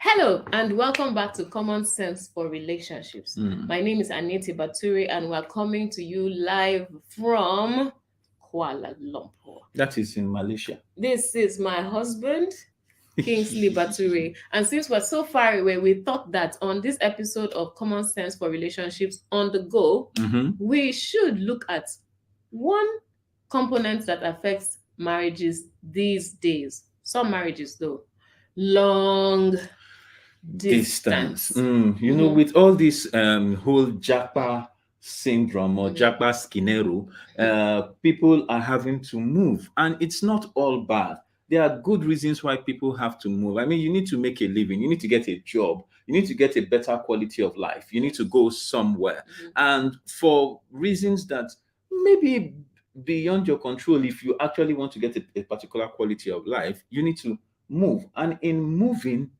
Hello and welcome back to Common Sense for Relationships. Mm. My name is Ep2 and we're coming to you live from Kuala Lumpur. That is in Malaysia. This is my husband, Kingsley Bature. And since we're so far away, we thought that on this episode of Common Sense for Relationships on the go, we should look at one component that affects marriages these days. Some marriages, though, long distance. You know, with all this whole Japa syndrome or Japa Skinero, people are having to move, and it's not all bad. There are good reasons why people have to move. I mean, you need to make a living, you need to get a job, you need to get a better quality of life, you need to go somewhere. And for reasons that maybe beyond your control, if you actually want to get a particular quality of life, you need to move. And in moving,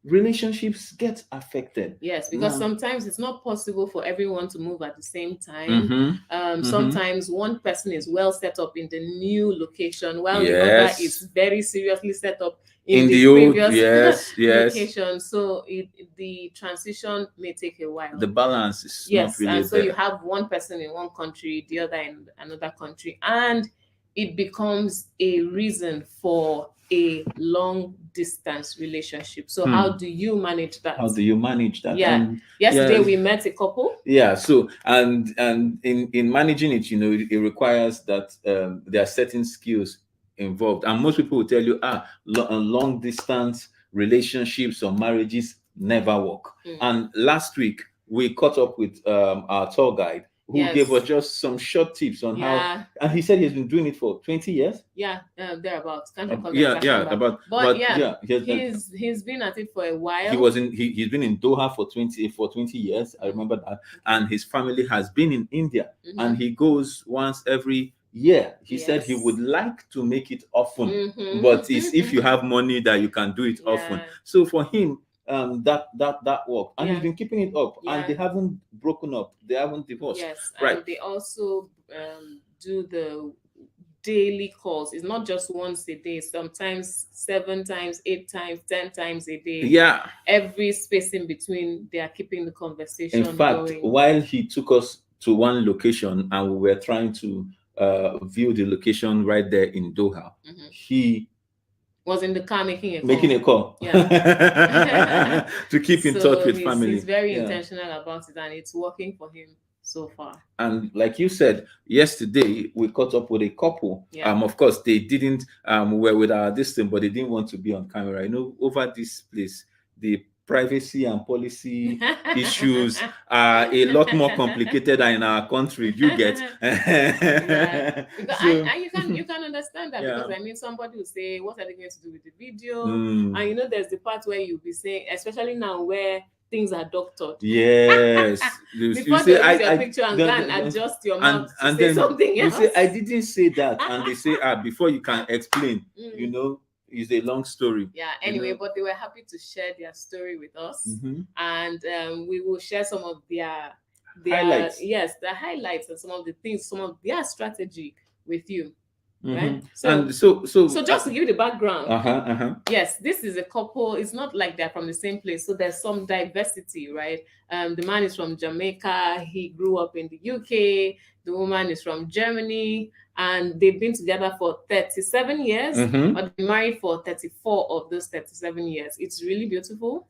relationships get affected. Yes, because sometimes it's not possible for everyone to move at the same time. Sometimes one person is well set up in the new location while the other is very seriously set up in the previous location. So the transition may take a while. The balance is not really and so you have one person in one country, the other in another country, and it becomes a reason for a long distance relationship. So how do you manage that? Yeah. Yesterday we met a couple. Yeah. So and in managing it, you know, it requires that there are certain skills involved. And most people will tell you, long distance relationships or marriages never work. And last week we caught up with our tour guide who gave us just some short tips on how, and he said he's been doing it for 20 years. Thereabouts. Can't recall he's been at it for a while. He's been in Doha for 20 years. I remember that. And his family has been in India, and he goes once every year. He said he would like to make it often, but it's if you have money that you can do it often. So for him, that work, and he's been keeping it up, and they haven't broken up, they haven't divorced. And they also do the daily calls. It's not just once a day, sometimes 7 times, 8 times, 10 times a day. Every space in between, they are keeping the conversation in fact going. While he took us to one location and we were trying to view the location right there in Doha, he was in the car making a call to keep in touch with family. He's very intentional about it, and it's working for him so far. And like you said, yesterday we caught up with a couple. Of course, they didn't were with our distance, but they didn't want to be on camera. You know, over this place, the privacy and policy issues are a lot more complicated than in our country. You get and you can understand that, because I mean, somebody will say, what are they going to do with the video? And you know, there's the part where you'll be saying, especially now where things are doctored. Yes. Before they use your picture and then adjust your mouth and say something else. You say, I didn't say that. And they say, before you can explain, you know, it's a long story. Anyway, but they were happy to share their story with us. And we will share some of their highlights. The highlights and some of the things, some of their strategy with you. Right? So just to give you the background, yes, this is a couple. It's not like they're from the same place, so there's some diversity, right? The man is from Jamaica, he grew up in the UK. The woman is from Germany, and they've been together for 37 years, but been married for 34 of those 37 years. It's really beautiful.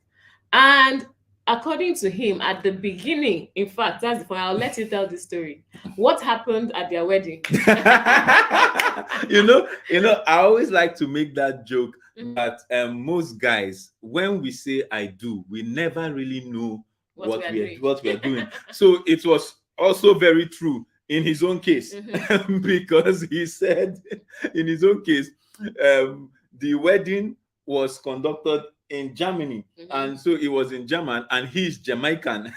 And according to him, at the beginning, in fact, that's the point. I'll let you tell the story. What happened at their wedding? you know, I always like to make that joke that most guys, when we say I do, we never really know what we are doing. So it was also very true in his own case, because he said in his own case, the wedding was conducted in Germany, and so it was in German, and he's Jamaican.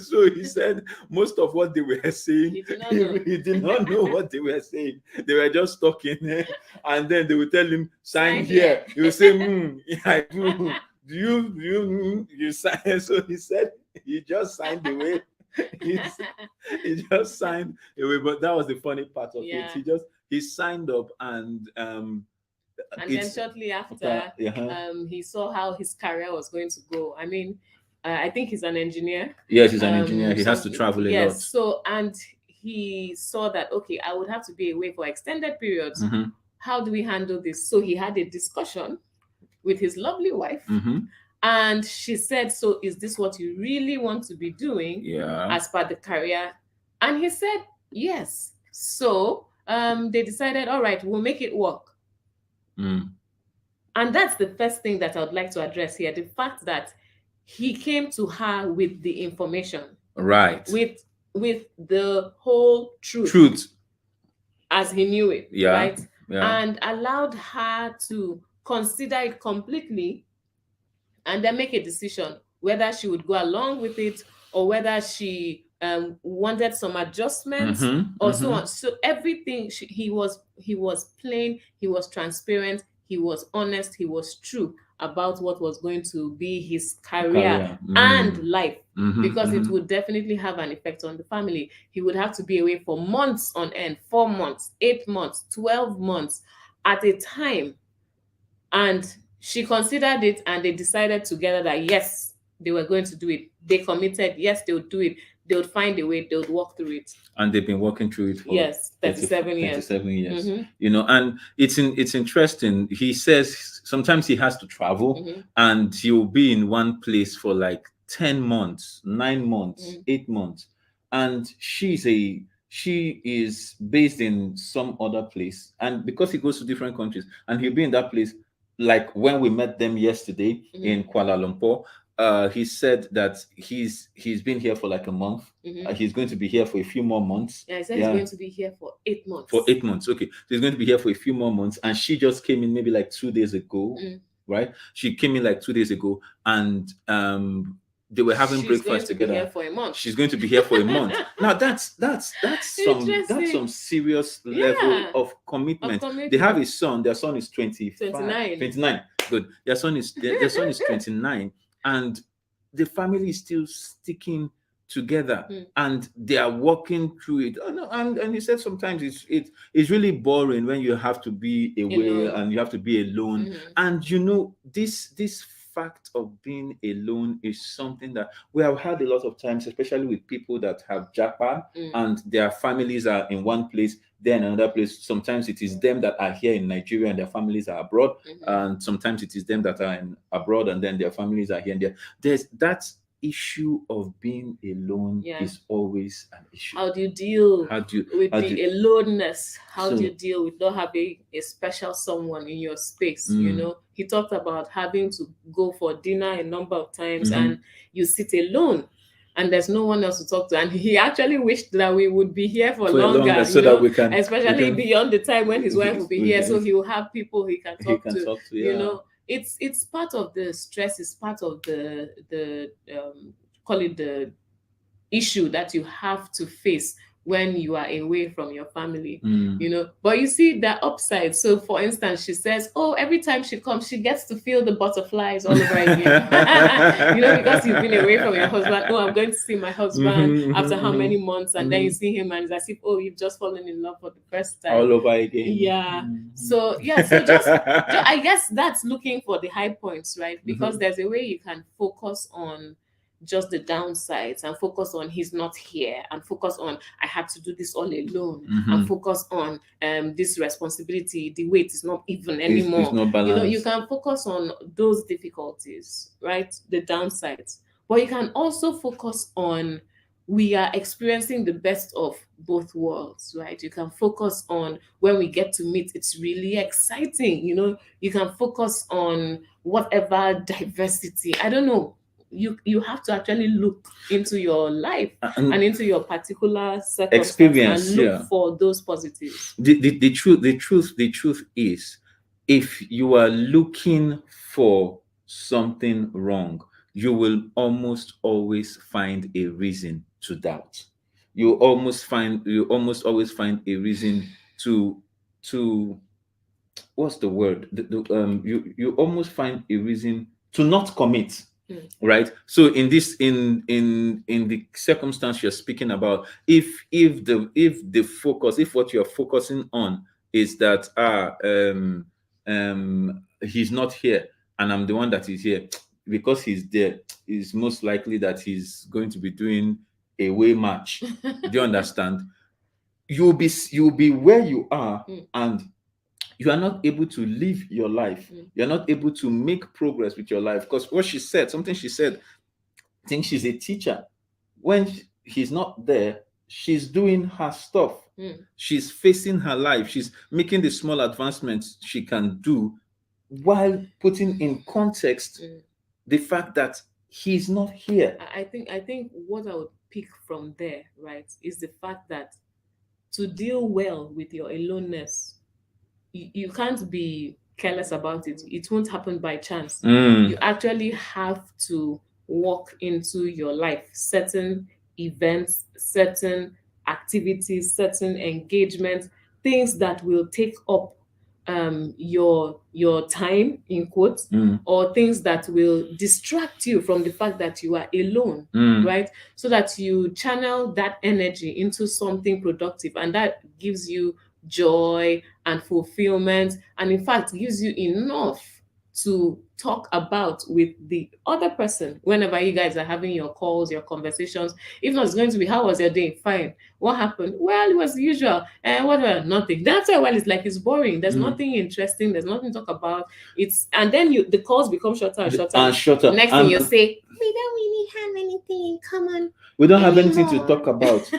So he said most of what they were saying, he did not know what they were saying. They were just talking, and then they would tell him, sign here. He would say, I do. Do you sign? So he said he just signed away. He just signed away. But that was the funny part of it. He signed up, and And then shortly after, he saw how his career was going to go. I mean, I think he's an engineer. Yes, he's an engineer. He has to travel a lot. Yes. So, and he saw that, okay, I would have to be away for extended periods. How do we handle this? So he had a discussion with his lovely wife. And she said, so is this what you really want to be doing as per the career? And he said, yes. So they decided, all right, we'll make it work. And that's the first thing that I would like to address here. The fact that he came to her with the information. Right. With the whole truth. As he knew it. Yeah. Right? Yeah. And allowed her to consider it completely and then make a decision whether she would go along with it or whether she wanted some adjustments or so on. So everything, he was plain, he was transparent, he was honest, he was true about what was going to be his career and life, because it would definitely have an effect on the family. He would have to be away for months on end, 4 months, 8 months, 12 months at a time. And she considered it and they decided together that yes, they were going to do it. They committed, yes, they would do it. They would find a way, they would walk through it. And they've been working through it for 37 years. 37 years. You know, and it's interesting. He says sometimes he has to travel and he'll be in one place for like 10 months, 9 months, 8 months. And she is based in some other place. And because he goes to different countries and he'll be in that place, like when we met them yesterday in Kuala Lumpur, he said that he's been here for like a month. He's going to be here for a few more months. Yeah, he said he's going to be here for 8 months. For 8 months, okay. So he's going to be here for a few more months. And she just came in maybe like 2 days ago, right? She came in like 2 days ago, and they were having breakfast together. Here for a month. She's going to be here for a month. Now that's some serious level of commitment. They have a son. Their son is 29. Good. Their son is 29, and the family is still sticking together, and they are walking through it. Oh no, and he said sometimes it's really boring when you have to be away and you have to be alone. And you know, this fact of being alone is something that we have had a lot of times, especially with people that have japa and their families are in one place, then another place. Sometimes it is them that are here in Nigeria and their families are abroad, and sometimes it is them that are abroad and then their families are here and there. There's that issue of being alone is always an issue. How do you deal with the aloneness? How do you deal with not having a special someone in your space? You know, he talked about having to go for dinner a number of times and you sit alone and there's no one else to talk to. And he actually wished that we would be here for longer, so that we can, especially beyond the time when his wife will be here. So he will have people he can talk to. You know, it's part of the stress. It's part of the call it the issue that you have to face when you are away from your family, you know. But you see the upside. So for instance, she says, oh, every time she comes, she gets to feel the butterflies all over again. You know, because you've been away from your husband. Oh, I'm going to see my husband after how many months? And then you see him and it's as if, oh, you've just fallen in love for the first time. All over again. Yeah. So just I guess that's looking for the high points, right? Because there's a way you can focus on just the downsides and focus on he's not here and focus on I had to do this all alone and focus on this responsibility, the weight is not even anymore. It's not balanced. You know, you can focus on those difficulties, right? The downsides. But you can also focus on we are experiencing the best of both worlds, right? You can focus on when we get to meet, it's really exciting. You know, you can focus on whatever diversity, I don't know. You have to actually look into your life and into your particular experience and look for those positives. The truth is, if you are looking for something wrong, you will almost always find a reason to doubt. You almost always find a reason to what's the word? You almost find a reason to not commit. Right. So in the circumstance you're speaking about, if what you're focusing on is that he's not here and I'm the one that is here, because he's there, it's most likely that he's going to be doing a away match. Do you understand? You'll be where you are, and you are not able to live your life. You're not able to make progress with your life. Because what she said, something she said, I think she's a teacher. When he's not there, she's doing her stuff. She's facing her life. She's making the small advancements she can do while putting in context the fact that he's not here. I think what I would pick from there, right, is the fact that to deal well with your aloneness, you can't be careless about it. It won't happen by chance. You actually have to walk into your life certain events, certain activities, certain engagements, things that will take up your time, in quotes, or things that will distract you from the fact that you are alone, right? So that you channel that energy into something productive, and that gives you joy and fulfillment, and in fact gives you enough to talk about with the other person whenever you guys are having your calls, your conversations. If not, it's going to be, how was your day? Fine. What happened? Well, it was the usual. And what? Nothing. Then after a while, it's like it's boring. There's nothing interesting. There's nothing to talk about. And then the calls become shorter and shorter. And shorter. Next thing you say, we don't really have anything in common. We don't have anything to talk about.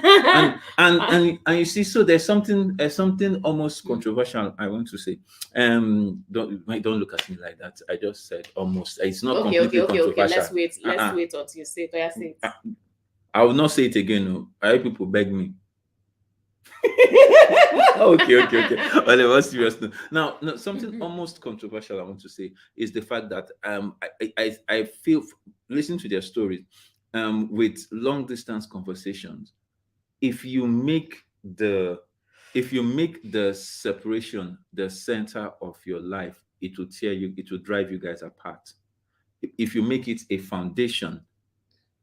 and you see, so there's something almost controversial I want to say. Don't look at me like that. I just said almost. It's not completely controversial. Okay. Let's wait until you say it. I say it. I will not say it again. No. I heard people beg me. Okay. Well, it was serious. Now, something almost controversial I want to say is the fact that I feel, listening to their stories, with long distance conversations, if you make the separation the center of your life, it will tear you, it will drive you guys apart. If you make it a foundation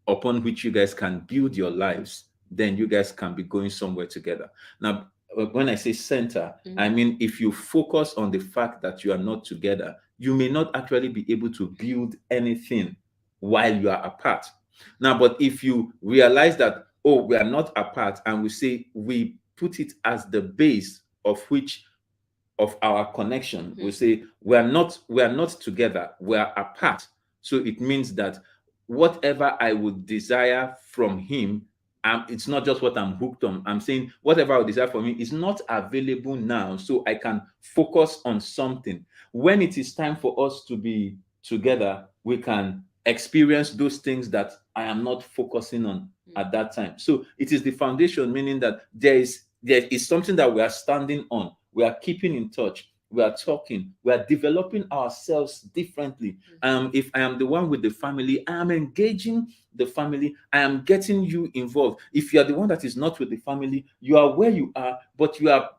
upon which you guys can build your lives, then you guys can be going somewhere together. Now, when I say center, I mean, if you focus on the fact that you are not together, you may not actually be able to build anything while you are apart. Now, but if you realize that, oh, we are not apart, and we say we put it as the base of our connection, we say we are not together, we are apart. So it means that whatever I would desire from him, it's not just what I'm hooked on. I'm saying whatever I would desire from him is not available now, so I can focus on something. When it is time for us to be together, we can experience those things that I am not focusing on at that time. So it is the foundation, meaning that there is something that we are standing on. We are keeping in touch. We are talking. We are developing ourselves differently. If I am the one with the family, I am engaging the family. I am getting you involved. If you are the one that is not with the family, you are where you are, but you are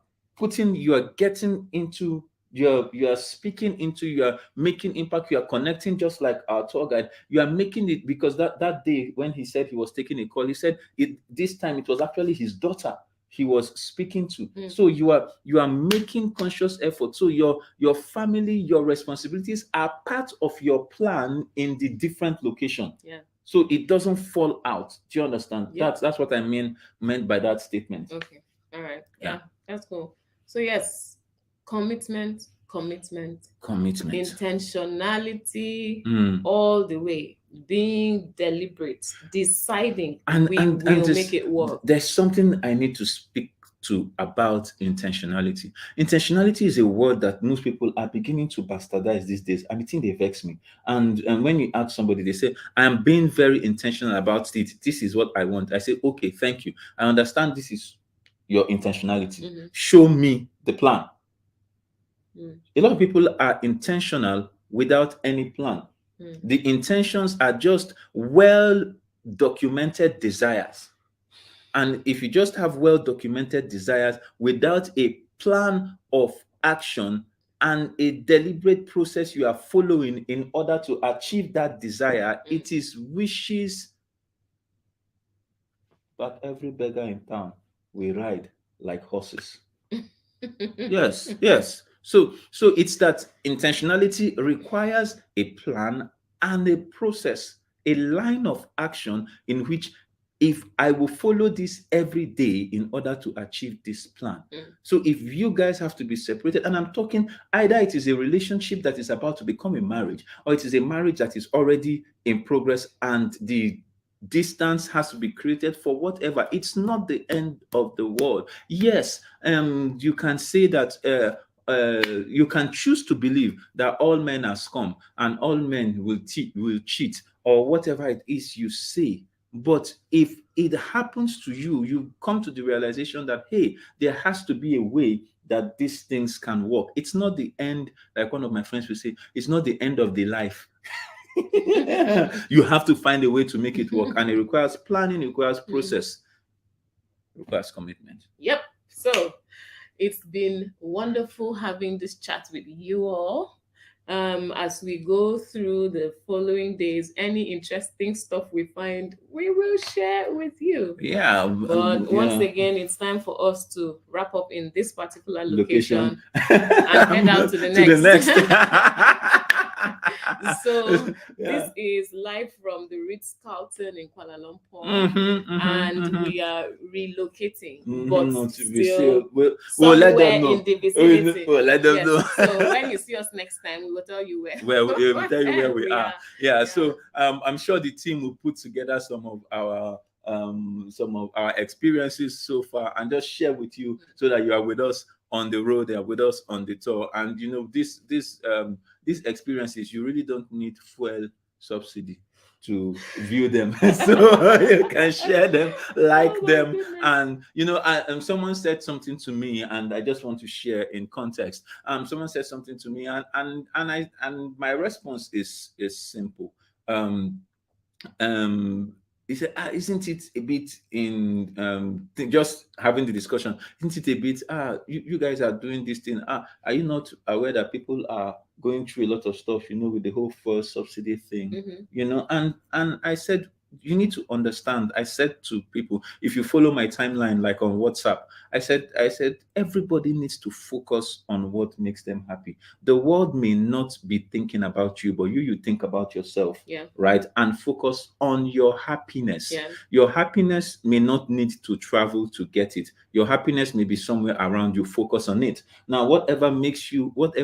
getting into, you are speaking into, you are making impact, you are connecting, just like our tour guide. You are making it, because that day when he said he was taking a call, he said this time it was actually his daughter he was speaking to. So you are making conscious effort. So your family, your responsibilities are part of your plan in the different location. Yeah. So it doesn't fall out. Do you understand? Yeah. That's what I meant by that statement. Okay. All right. Yeah. That's cool. So yes, commitment, intentionality, all the way, being deliberate, deciding we will make it work. There's something I need to speak to about intentionality. Intentionality is a word that most people are beginning to bastardize these days, and I think they vex me. And when you ask somebody, they say, I am being very intentional about it. This is what I want. I say, okay, thank you. I understand this is your intentionality. Show me the plan. A lot of people are intentional without any plan. The intentions are just well-documented desires. And if you just have well-documented desires without a plan of action and a deliberate process you are following in order to achieve that desire, it is wishes that every beggar in town will ride like horses. Yes. So it's that intentionality requires a plan and a process, a line of action in which if I will follow this every day in order to achieve this plan. So if you guys have to be separated, and I'm talking either it is a relationship that is about to become a marriage, or it is a marriage that is already in progress and the distance has to be created for whatever, it's not the end of the world. Yes, you can say that you can choose to believe that all men are scum and all men will cheat or whatever it is you say. But if it happens to you, you come to the realization that, hey, there has to be a way that these things can work. It's not the end, like one of my friends will say, it's not the end of the life. You have to find a way to make it work, and it requires planning, it requires process, it requires commitment. Yep. So it's been wonderful having this chat with you all. As we go through the following days, any interesting stuff we find, we will share with you. Yeah. But once again, it's time for us to wrap up in this particular location and head out to the next. So this is live from the Ritz-Carlton in Kuala Lumpur, and we are relocating, but still we'll let them know in the vicinity. We'll let them know. So when you see us next time, we will tell you where. We'll tell you where we are. Yeah. So I'm sure the team will put together some of our experiences so far and just share with you so that you are with us on the road, they are with us on the tour. And you know, these experiences, you really don't need fuel subsidy to view them. So you can share them, like them. Goodness. And you know, someone said something to me, and I just want to share in context. Someone said something to me, and my response is simple. He said, isn't it a bit in just having the discussion? Isn't it a bit, you guys are doing this thing? Are you not aware that people are going through a lot of stuff, you know, with the whole fuel subsidy thing, you know? And I said, you need to understand. I said to people, if you follow my timeline, like on WhatsApp, I said everybody needs to focus on what makes them happy. The world may not be thinking about you, but you think about yourself, right? And focus on your happiness. Your happiness may not need to travel to get it. Your happiness may be somewhere around you. Focus on it. Now, whatever makes you, what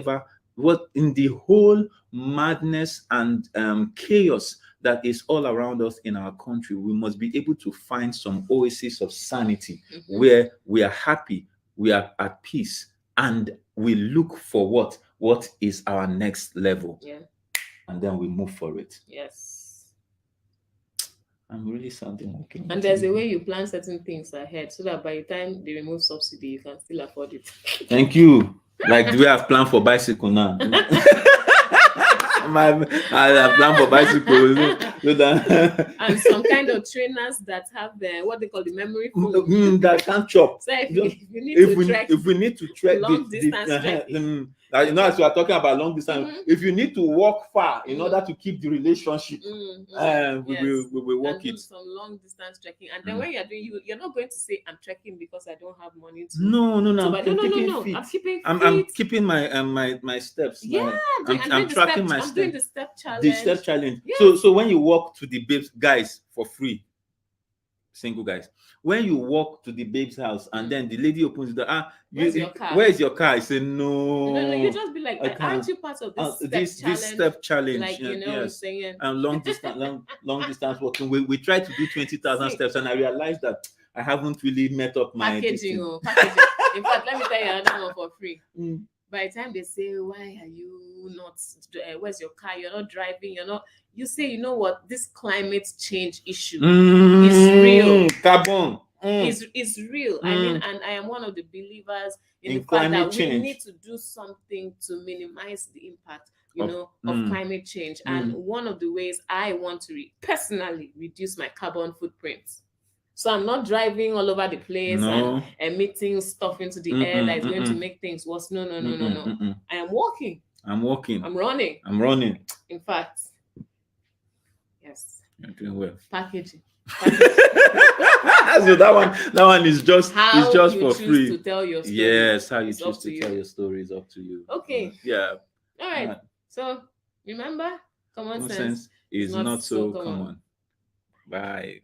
in the whole madness and chaos that is all around us in our country, we must be able to find some oasis of sanity where we are happy, we are at peace, and we look for what is our next level. And then we move for it. Yes. I'm really sounding like and there's a way you plan certain things ahead so that by the time they remove subsidy, you can still afford it. Thank you. Like the way I've planned for bicycle now. I plan for bicycle. And some kind of trainers that have what they call the memory foam that can't chop. So if we need to trek long distance trekking. You know, as we are talking about long distance, if you need to walk far in order to keep the relationship, we will walk it. Some long distance trekking, and then when you're doing, you're not going to say, "I'm trekking because I don't have money to." No. I'm keeping my steps. I'm tracking my steps. I'm doing the step challenge. The step challenge. Yes. So when you walk to the babes guys for free, single guys, when you walk to the babe's house and then the lady opens the door, where's your car? Where's your car? I say no. You just be like, aren't you part of this step challenge? Like, you know, yes. saying long distance walking. We try to do 20,000 steps, and I realized that I haven't really met up my packaging. In fact, let me tell you another one for free. By the time they say, why are you not, where's your car? You're not driving, you say, you know what, this climate change issue is real. Carbon. Is real. I mean, and I am one of the believers in the fact that we need to do something to minimize the impact, of climate change. And one of the ways I want to personally reduce my carbon footprint. So I'm not driving all over the place and emitting stuff into the air that is going to make things worse. No. I am walking. I'm running. I'm running. In fact, yes. You're doing well. Packaging. So that one is just for free. To tell your story. Yes, how you choose to tell your story is up to you. Okay. Yeah. All right. So remember, common sense is not so common. Bye.